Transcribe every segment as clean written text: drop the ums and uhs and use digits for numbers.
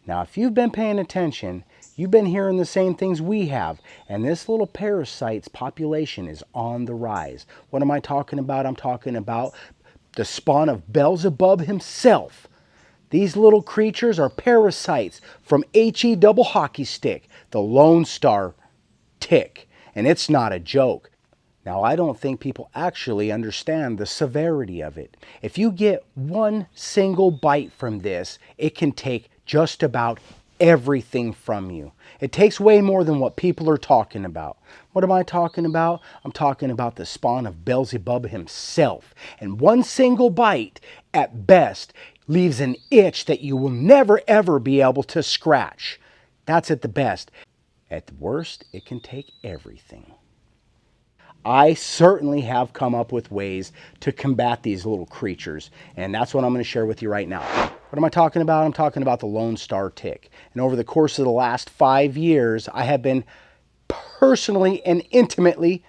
Now, if you've been paying attention, you've been hearing the same things we have, and this little parasite's population is on the rise. What am I talking about? I'm talking about the spawn of Beelzebub himself. These little creatures are parasites from HE double hockey stick, the Lone Star tick, and it's not a joke. Now, I don't think people actually understand the severity of it. If you get one single bite from this, it can take just about everything from you. It takes way more than what people are talking about. What am I talking about? I'm talking about the spawn of Beelzebub himself. And one single bite, at best, leaves an itch that you will never ever be able to scratch. That's at the best. At the worst, it can take everything. I certainly have come up with ways to combat these little creatures, and that's what I'm going to share with you right now. What am I talking about? I'm talking about the Lone Star tick. And over the course of the last 5 years, I have been personally and intimately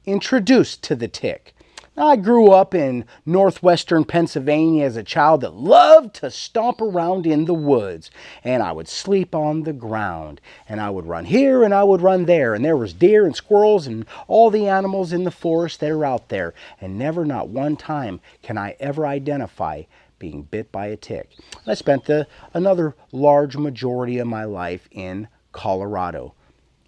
introduced to the tick. Now, I grew up in northwestern Pennsylvania as a child that loved to stomp around in the woods, and I would sleep on the ground, and I would run here and I would run there, and there was deer and squirrels and all the animals in the forest that are out there, and never, not one time, can I ever identify being bit by a tick. I spent another large majority of my life in Colorado,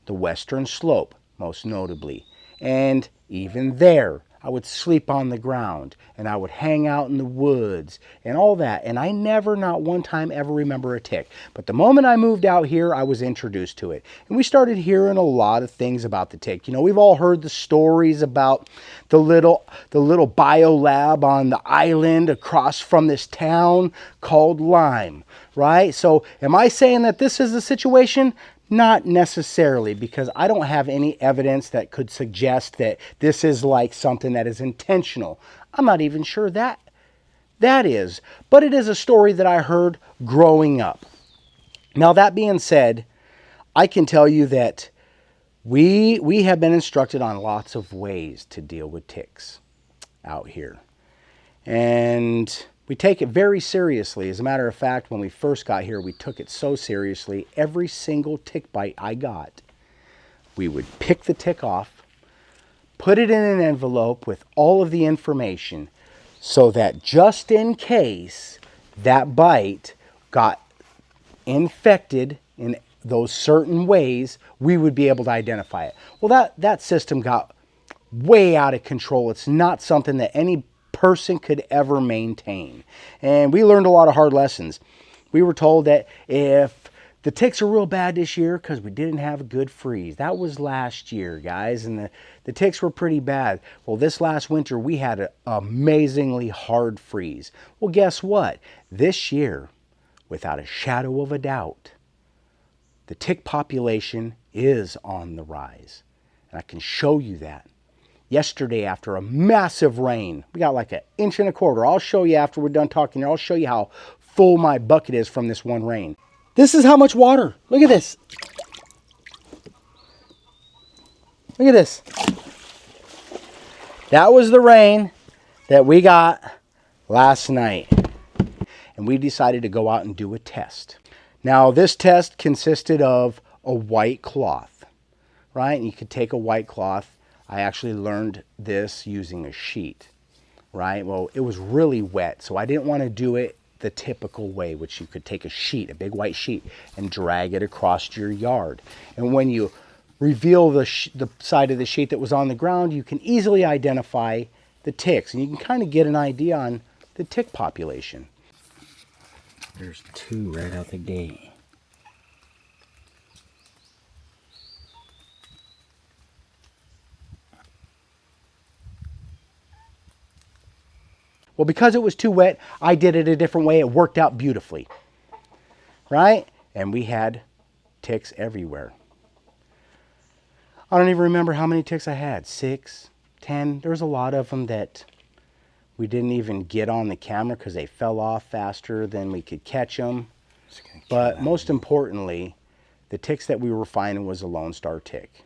the western slope most notably, and even there I would sleep on the ground, and I would hang out in the woods, and all that, and I never, not one time, ever remember a tick. But the moment I moved out here, I was introduced to it, and we started hearing a lot of things about the tick. You know, we've all heard the stories about the little biolab on the island across from this town called Lyme, right? So am I saying that this is the situation? Not necessarily, because I don't have any evidence that could suggest that this is like something that is intentional. I'm not even sure that is, but it is a story that I heard growing up. Now, that being said, I can tell you that we have been instructed on lots of ways to deal with ticks out here. And we take it very seriously. As a matter of fact, when we first got here, we took it so seriously. Every single tick bite I got, we would pick the tick off, put it in an envelope with all of the information, so that just in case that bite got infected in those certain ways, we would be able to identify it. Well, that system got way out of control. It's not something that any person could ever maintain. And we learned a lot of hard lessons. We were told that if the ticks are real bad this year because we didn't have a good freeze. That was last year, guys, and the ticks were pretty bad. Well, this last winter we had an amazingly hard freeze. Well, guess what? This year, without a shadow of a doubt, the tick population is on the rise. And I can show you that. Yesterday, after a massive rain, we got like 1.25 inches. I'll show you after we're done talking here. I'll show you how full my bucket is from this one rain. This is how much water. Look at this. Look at this. That was the rain that we got last night. And we decided to go out and do a test. Now, this test consisted of a white cloth, right? And you could take a white cloth. I actually learned this using a sheet, right? Well, it was really wet, so I didn't want to do it the typical way, which you could take a sheet, a big white sheet, and drag it across your yard. And when you reveal the side of the sheet that was on the ground, you can easily identify the ticks, and you can kind of get an idea on the tick population. There's 2 right out the gate. Well, because it was too wet, I did it a different way. It worked out beautifully, right? And we had ticks everywhere. I don't even remember how many ticks I had. 6, 10. There's a lot of them that we didn't even get on the camera because they fell off faster than we could catch them. But most importantly, the ticks that we were finding was a Lone Star tick.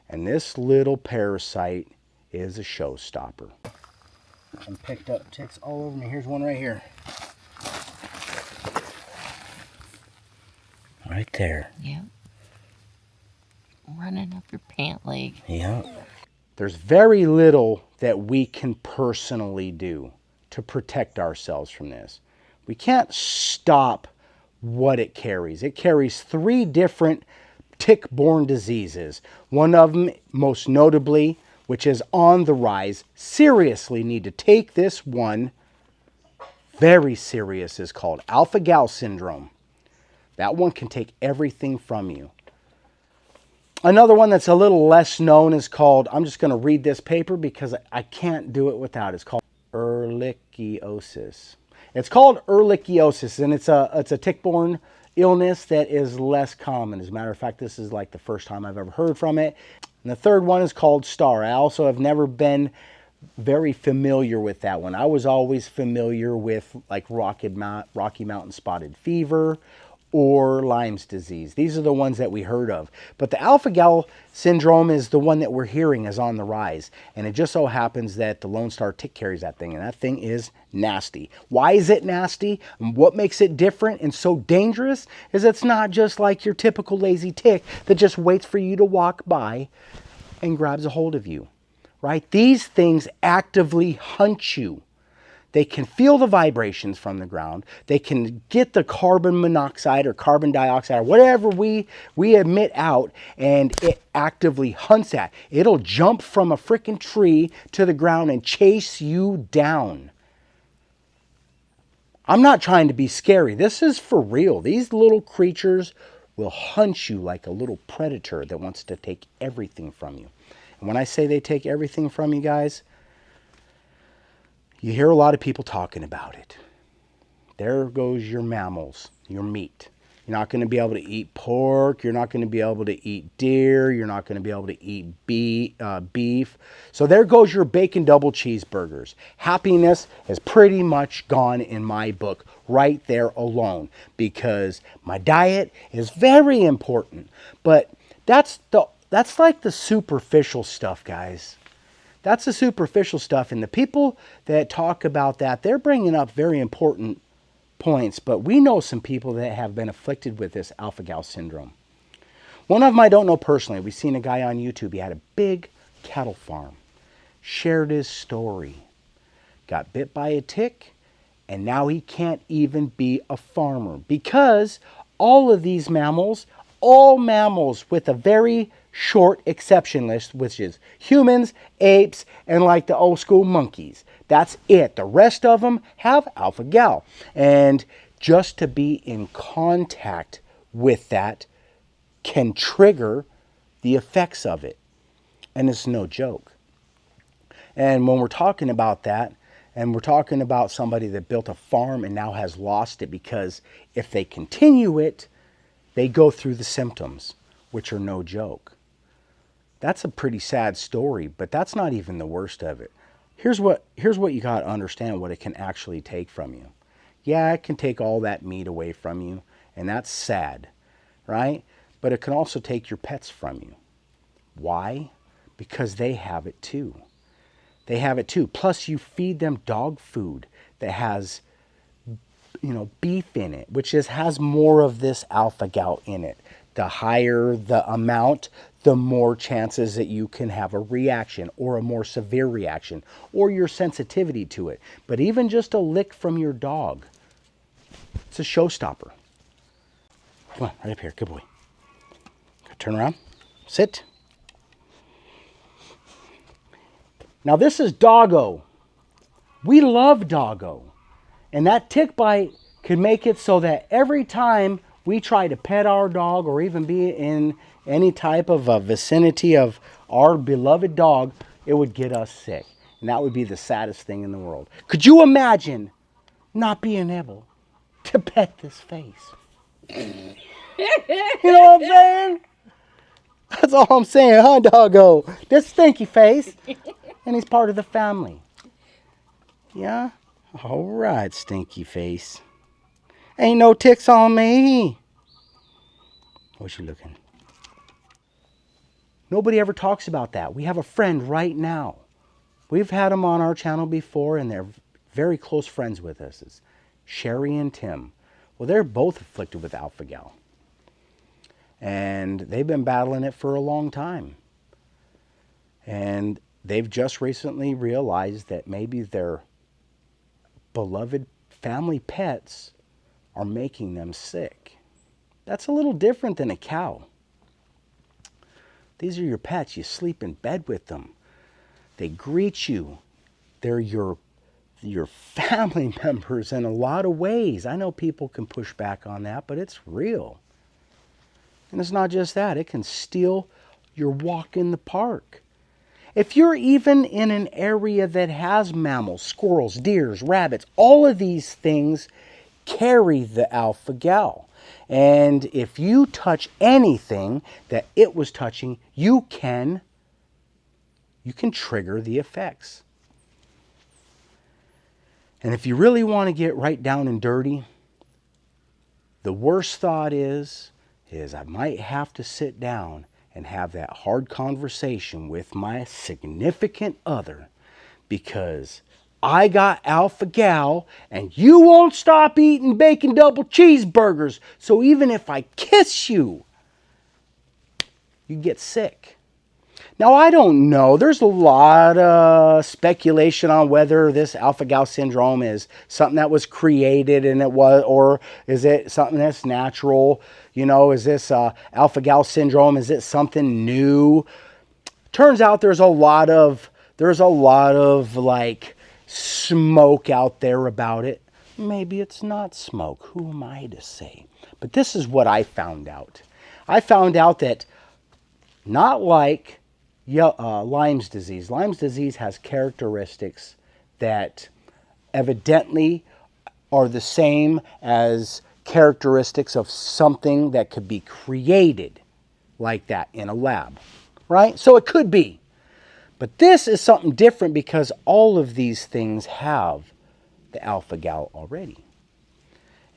And this little parasite is a showstopper. And picked up ticks all over me. Here's one right here. Right there. Yep. Running up your pant leg. Yep. There's very little that we can personally do to protect ourselves from this. We can't stop what it carries. It carries 3 different tick-borne diseases. One of them, most notably, which is on the rise, seriously need to take this one very serious, is called alpha-gal syndrome. That one can take everything from you. Another one that's a little less known is called, I'm just going to read this paper because I can't do it without. It's called ehrlichiosis. It's called ehrlichiosis, and it's a tick-borne illness that is less common. As a matter of fact, this is like the first time I've ever heard from it. And the third one is called STAR. I also have never been very familiar with that one. I was always familiar with like Rocky Mountain spotted fever or Lyme's disease. These are the ones that we heard of. But the alpha-gal syndrome is the one that we're hearing is on the rise. And it just so happens that the Lone Star tick carries that thing. And that thing is nasty. Why is it nasty? And what makes it different and so dangerous is it's not just like your typical lazy tick that just waits for you to walk by and grabs a hold of you. Right? These things actively hunt you. They can feel the vibrations from the ground. They can get the carbon monoxide or carbon dioxide or whatever we emit out, and it actively hunts that. It'll jump from a freaking tree to the ground and chase you down. I'm not trying to be scary. This is for real. These little creatures will hunt you like a little predator that wants to take everything from you. And when I say they take everything from you guys, you hear a lot of people talking about it. There goes your mammals, your meat. You're not going to be able to eat pork. You're not going to be able to eat deer. You're not going to be able to eat beef. So there goes your bacon double cheeseburgers. Happiness is pretty much gone in my book right there alone, because my diet is very important. But that's like the superficial stuff, guys. That's the superficial stuff. And the people that talk about that, they're bringing up very important points. But we know some people that have been afflicted with this alpha-gal syndrome. One of them I don't know personally. We've seen a guy on YouTube. He had a big cattle farm. Shared his story. Got bit by a tick. And now he can't even be a farmer. Because all of these mammals, all mammals with a very short exception list, which is humans, apes, and like the old school monkeys. That's it. The rest of them have alpha-gal. And just to be in contact with that can trigger the effects of it. And it's no joke. And when we're talking about that, and we're talking about somebody that built a farm and now has lost it, because if they continue it, they go through the symptoms, which are no joke. That's a pretty sad story, but that's not even the worst of it. Here's what you got to understand what it can actually take from you. Yeah, it can take all that meat away from you, and that's sad, right? But it can also take your pets from you. Why? Because they have it too. They have it too. Plus, you feed them dog food that has, beef in it, which has more of this alpha-gal in it. The higher the amount, the more chances that you can have a reaction or a more severe reaction or your sensitivity to it. But even just a lick from your dog, it's a showstopper. Come on, right up here. Good boy. Turn around. Sit. Now this is Doggo. We love Doggo. And that tick bite could make it so that every time we try to pet our dog or even be in any type of a vicinity of our beloved dog, it would get us sick. And that would be the saddest thing in the world. Could you imagine not being able to pet this face? You know what I'm saying? That's all I'm saying, huh, Doggo? This stinky face. And he's part of the family. Yeah? All right, stinky face. Ain't no ticks on me. What's she looking? Nobody ever talks about that. We have a friend right now. We've had them on our channel before, and they're very close friends with us. It's Sherry and Tim. Well, they're both afflicted with alpha-gal. And they've been battling it for a long time. And they've just recently realized that maybe their beloved family pets are making them sick. That's a little different than a cow. These are your pets. You sleep in bed with them. They greet you. They're your family members in a lot of ways. I know people can push back on that, but it's real. And it's not just that. It can steal your walk in the park. If you're even in an area that has mammals, squirrels, deers, rabbits, all of these things carry the alpha-gal. And if you touch anything that it was touching, you can trigger the effects. And if you really want to get right down and dirty, the worst thought is I might have to sit down and have that hard conversation with my significant other because I got alpha-gal and you won't stop eating bacon double cheeseburgers. So even if I kiss you, you get sick. Now, I don't know. There's a lot of speculation on whether this alpha-gal syndrome is something that was created and it was, or is it something that's natural? You know, is this alpha-gal syndrome? Is it something new? Turns out there's a lot of like smoke out there about it. Maybe it's not smoke. Who am I to say? But this is what I found out. I found out that not like Lyme's disease. Lyme's disease has characteristics that evidently are the same as characteristics of something that could be created like that in a lab, right? So it could be. But this is something different because all of these things have the alpha-gal already.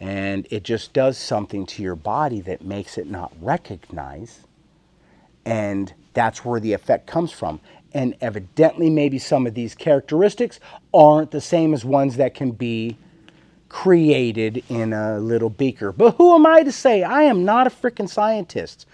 And it just does something to your body that makes it not recognize. And that's where the effect comes from. And evidently, maybe some of these characteristics aren't the same as ones that can be created in a little beaker. But who am I to say? I am not a freaking scientist.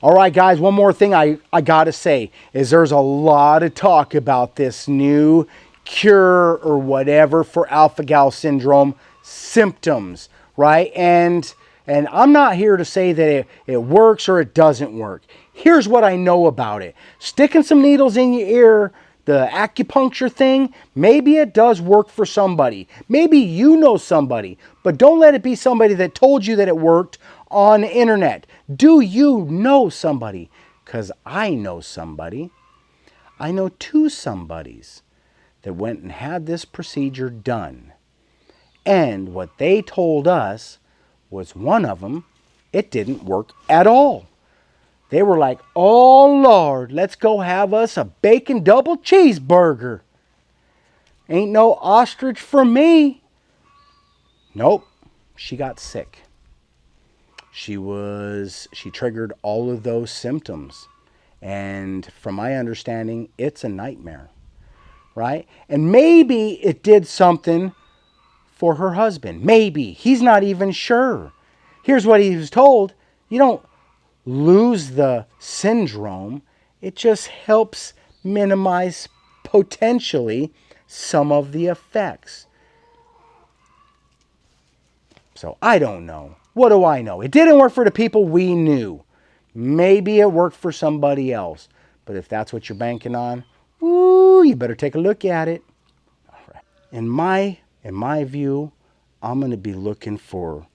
All right, guys, one more thing I got to say is there's a lot of talk about this new cure or whatever for alpha-gal syndrome symptoms, right? And I'm not here to say that it works or it doesn't work. Here's what I know about it. Sticking some needles in your ear, the acupuncture thing, maybe it does work for somebody. Maybe you know somebody, but don't let it be somebody that told you that it worked on the internet. Do you know somebody? Because I know somebody. I know two somebodies that went and had this procedure done. And what they told us was one of them, it didn't work at all. They were like, oh Lord, let's go have us a bacon double cheeseburger. Ain't no ostrich for me. Nope, she got sick. She triggered all of those symptoms. And from my understanding, it's a nightmare, right? And maybe it did something for her husband. Maybe. He's not even sure. Here's what he was told. You don't lose the syndrome. It just helps minimize potentially some of the effects. So I don't know. What do I know? It didn't work for the people we knew. Maybe it worked for somebody else. But if that's what you're banking on, ooh, you better take a look at it. All right. In my view, I'm going to be looking for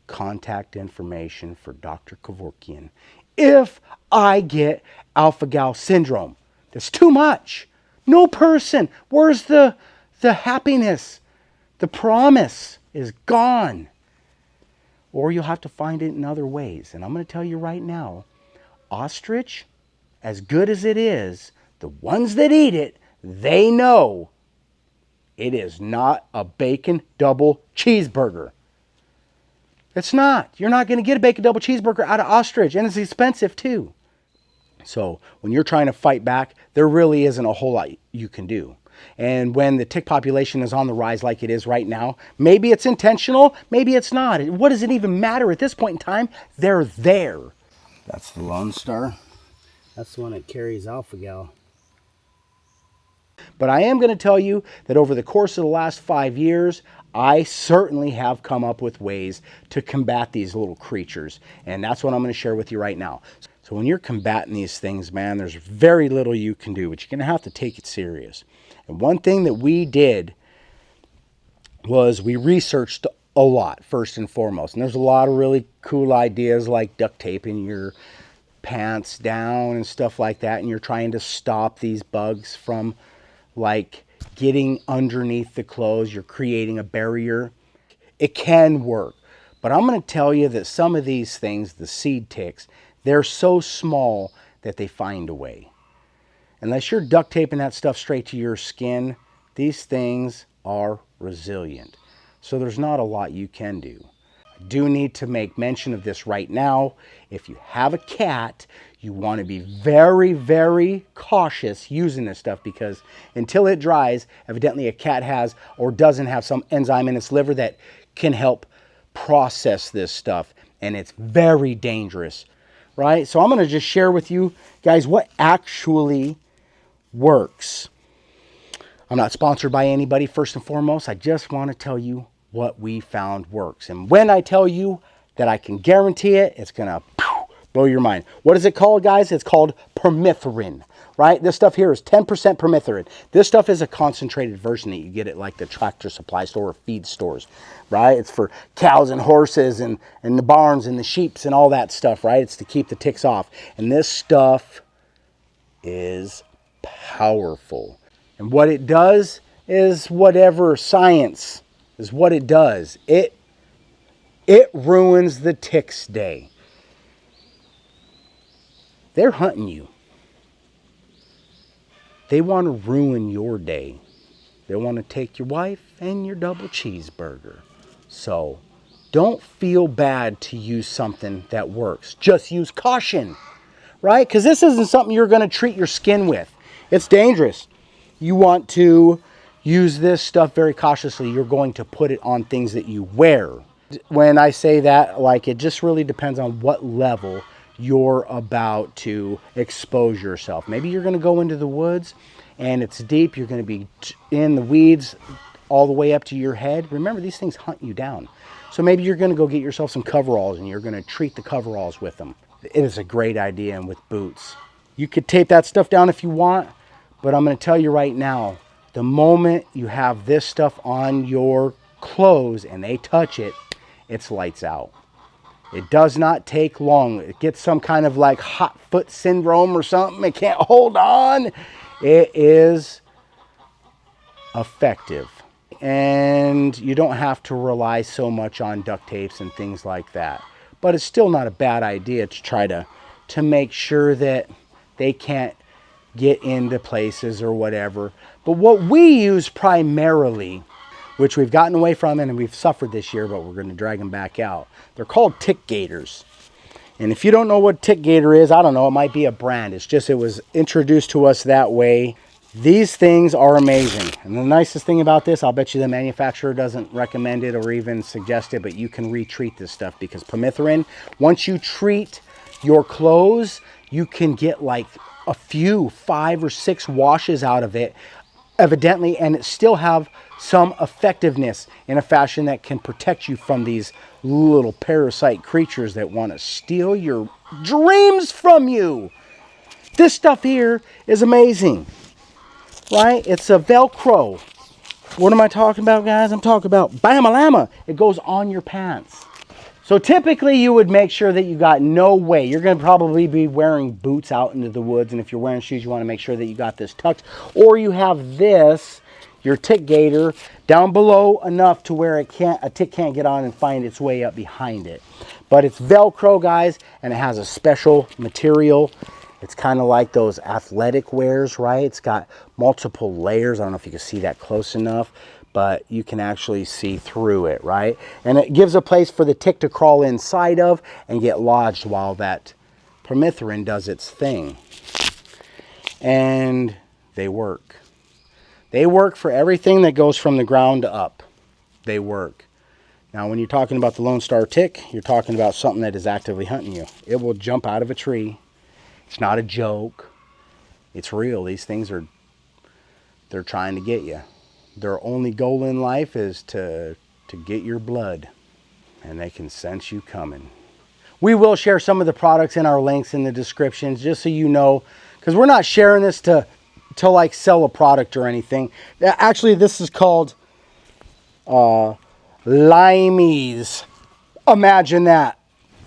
contact information for Dr. Kevorkian if I get alpha-gal syndrome. That's too much. No person. Where's the happiness? The promise is gone. Or you'll have to find it in other ways. And I'm going to tell you right now, ostrich, as good as it is, the ones that eat it, they know it is not a bacon double cheeseburger. It's not. You're not going to get a bacon double cheeseburger out of ostrich, and it's expensive too. So when you're trying to fight back, there really isn't a whole lot you can do. And when the tick population is on the rise like it is right now, maybe it's intentional, maybe it's not. What does it even matter at this point in time? They're there. That's the Lone Star. That's the one that carries alpha-gal. But I am going to tell you that over the course of the last 5 years, I certainly have come up with ways to combat these little creatures. And that's what I'm going to share with you right now. So when you're combating these things, man, there's very little you can do, but you're going to have to take it serious. And one thing that we did was we researched a lot, first and foremost. And there's a lot of really cool ideas like duct taping your pants down and stuff like that. And you're trying to stop these bugs from like getting underneath the clothes. You're creating a barrier. It can work. But I'm going to tell you that some of these things, the seed ticks, they're so small that they find a way. Unless you're duct taping that stuff straight to your skin, these things are resilient. So there's not a lot you can do. I do need to make mention of this right now. If you have a cat, you want to be very, very cautious using this stuff, because until it dries, evidently a cat has or doesn't have some enzyme in its liver that can help process this stuff, and it's very dangerous, right? So I'm going to just share with you guys what actually works. I'm not sponsored by anybody, first and foremost. I just want to tell you what we found works. And when I tell you that I can guarantee it, it's going to blow your mind. What is it called, guys? It's called permethrin, right? This stuff here is 10% permethrin. This stuff is a concentrated version that you get at like the Tractor Supply store or feed stores, right? It's for cows and horses and the barns and the sheeps and all that stuff, right? It's to keep the ticks off. And this stuff is powerful. And what it does is whatever science is what it does. It ruins the tick's day. They're hunting you. They want to ruin your day. They want to take your wife and your double cheeseburger. So don't feel bad to use something that works. Just use caution, right? Because this isn't something you're going to treat your skin with. It's dangerous. You want to use this stuff very cautiously. You're going to put it on things that you wear. When I say that, like, it just really depends on what level you're about to expose yourself. Maybe you're going to go into the woods and it's deep. You're going to be in the weeds all the way up to your head. Remember, these things hunt you down. So maybe you're going to go get yourself some coveralls and you're going to treat the coveralls with them. It is a great idea. And with boots, you could tape that stuff down if you want. But I'm going to tell you right now, the moment you have this stuff on your clothes and they touch it, it's lights out. It does not take long. It gets some kind of like hot foot syndrome or something. It can't hold on. It is effective. And you don't have to rely so much on duct tapes and things like that. But it's still not a bad idea to try to make sure that they can't get into places or whatever. But what we use primarily, which we've gotten away from and we've suffered this year, but we're going to drag them back out. They're called tick gaiters. And if you don't know what tick gaiter is, I don't know, it might be a brand. It's just, it was introduced to us that way. These things are amazing. And the nicest thing about this, I'll bet you the manufacturer doesn't recommend it or even suggest it, but you can retreat this stuff, because permethrin, once you treat your clothes, you can get like a few 5 or 6 washes out of it, evidently, and it still have some effectiveness in a fashion that can protect you from these little parasite creatures that want to steal your dreams from you. This stuff here is amazing, right? It's a Velcro. What am I talking about, guys? I'm talking about Bama-Lama. It goes on your pants. So typically you would make sure that you got no way. You're going to probably be wearing boots out into the woods. And if you're wearing shoes, you want to make sure that you got this tucked. Or you have this, your tick gaiter, down below enough to where a tick can't get on and find its way up behind it. But it's Velcro, guys, and it has a special material. It's kind of like those athletic wears, right? It's got multiple layers. I don't know if you can see that close enough, but you can actually see through it, right? And it gives a place for the tick to crawl inside of and get lodged while that permethrin does its thing. And they work. They work for everything that goes from the ground up. They work. Now, when you're talking about the Lone Star tick, you're talking about something that is actively hunting you. It will jump out of a tree. It's not a joke. It's real. These things they're trying to get you. Their only goal in life is to get your blood, and they can sense you coming. We will share some of the products in our links in the descriptions, just so you know, because we're not sharing this to like sell a product or anything. Actually, this is called limeys. Imagine that.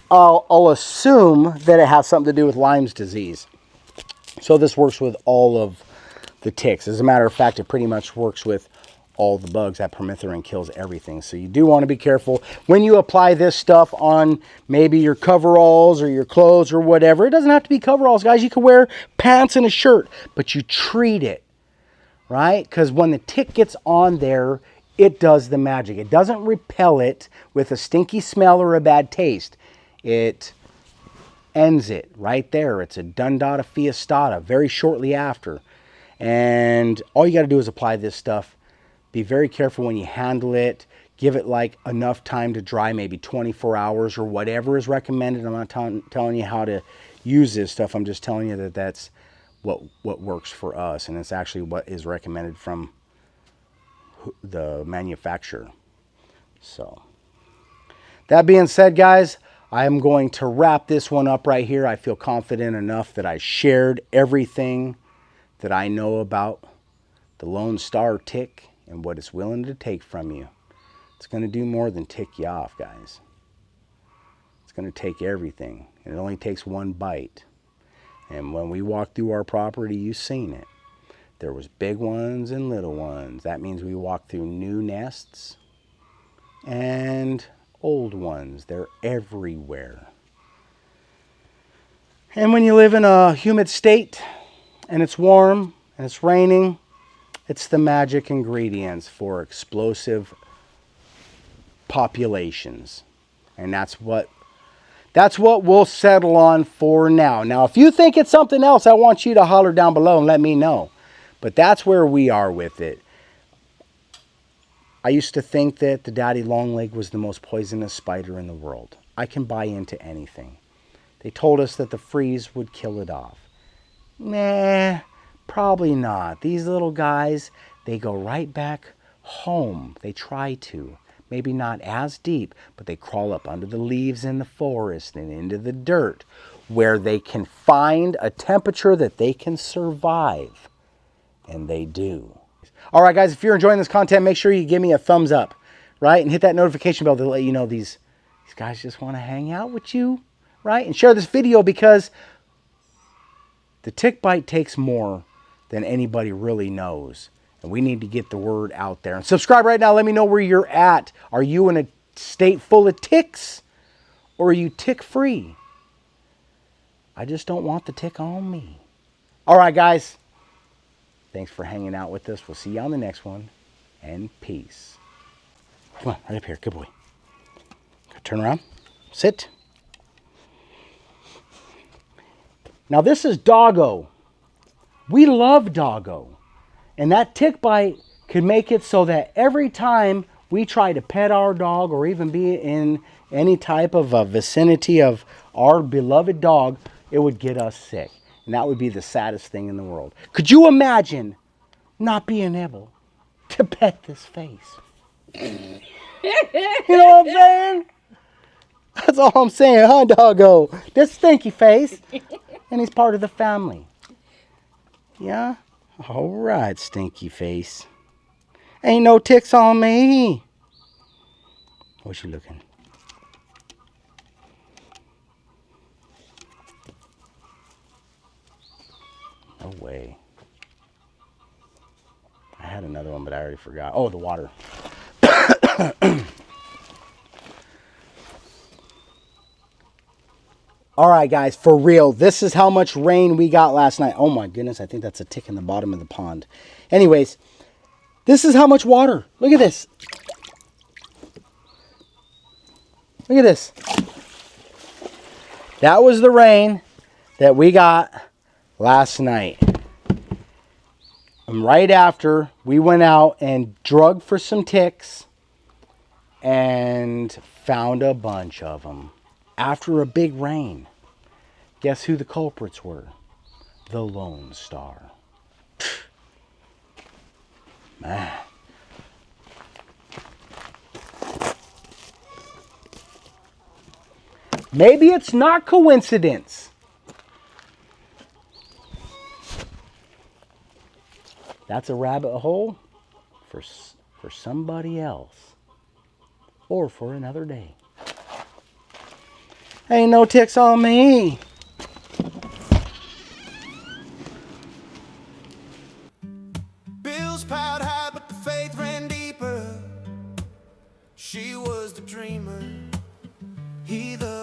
I'll assume that it has something to do with Lyme's disease. So this works with all of the ticks. As a matter of fact, it pretty much works with all the bugs. That permethrin kills everything. So you do want to be careful when you apply this stuff on maybe your coveralls or your clothes or whatever. It doesn't have to be coveralls, guys. You can wear pants and a shirt, but you treat it, right? Because when the tick gets on there, it does the magic. It doesn't repel it with a stinky smell or a bad taste. It ends it right there. It's a Dundata Fiestata very shortly after. And all you got to do is apply this stuff. Be very careful when you handle it. Give it like enough time to dry, maybe 24 hours or whatever is recommended. I'm not telling you how to use this stuff. I'm just telling you that that's what works for us. And it's actually what is recommended from the manufacturer. So that being said, guys, I'm going to wrap this one up right here. I feel confident enough that I shared everything that I know about the Lone Star tick and what it's willing to take from you. It's going to do more than tick you off, guys. It's going to take everything. And it only takes one bite. And when we walked through our property, you've seen it. There was big ones and little ones. That means we walked through new nests and old ones. They're everywhere. And when you live in a humid state and it's warm and it's raining, it's the magic ingredients for explosive populations. And that's what we'll settle on for now. Now, if you think it's something else, I want you to holler down below and let me know. But that's where we are with it. I used to think that the daddy longleg was the most poisonous spider in the world. I can buy into anything. They told us that the freeze would kill it off. Nah, probably not. These little guys, they go right back home. They try to. Maybe not as deep, but they crawl up under the leaves in the forest and into the dirt where they can find a temperature that they can survive. And they do. All right, guys, if you're enjoying this content, make sure you give me a thumbs up, right? And hit that notification bell to let you know these guys just want to hang out with you, right? And share this video because the tick bite takes more than anybody really knows. And we need to get the word out there. And subscribe right now. Let me know where you're at. Are you in a state full of ticks or are you tick-free? I just don't want the tick on me. All right, guys. Thanks for hanging out with us. We'll see you on the next one. And peace. Come on, right up here. Good boy. Turn around. Sit. Now this is Doggo. We love Doggo. And that tick bite could make it so that every time we try to pet our dog or even be in any type of a vicinity of our beloved dog, it would get us sick. And that would be the saddest thing in the world. Could you imagine not being able to pet this face? You know what I'm saying? That's all I'm saying, huh, Doggo? This stinky face. And he's part of the family. Yeah? All right, stinky face. Ain't no ticks on me. What's you looking? No way. I had another one, but I already forgot. Oh, the water. All right, guys, for real. This is how much rain we got last night. Oh, my goodness. I think that's a tick in the bottom of the pond. Anyways, this is how much water. Look at this. Look at this. That was the rain that we got last night. And right after, we went out and drugged for some ticks. and found a bunch of them. After a big rain, guess who the culprits were? The Lone Star. Man. Maybe it's not coincidence. That's a rabbit hole for somebody else or for another day. Ain't no ticks on me. Bills piled high, but the faith ran deeper. She was the dreamer, he the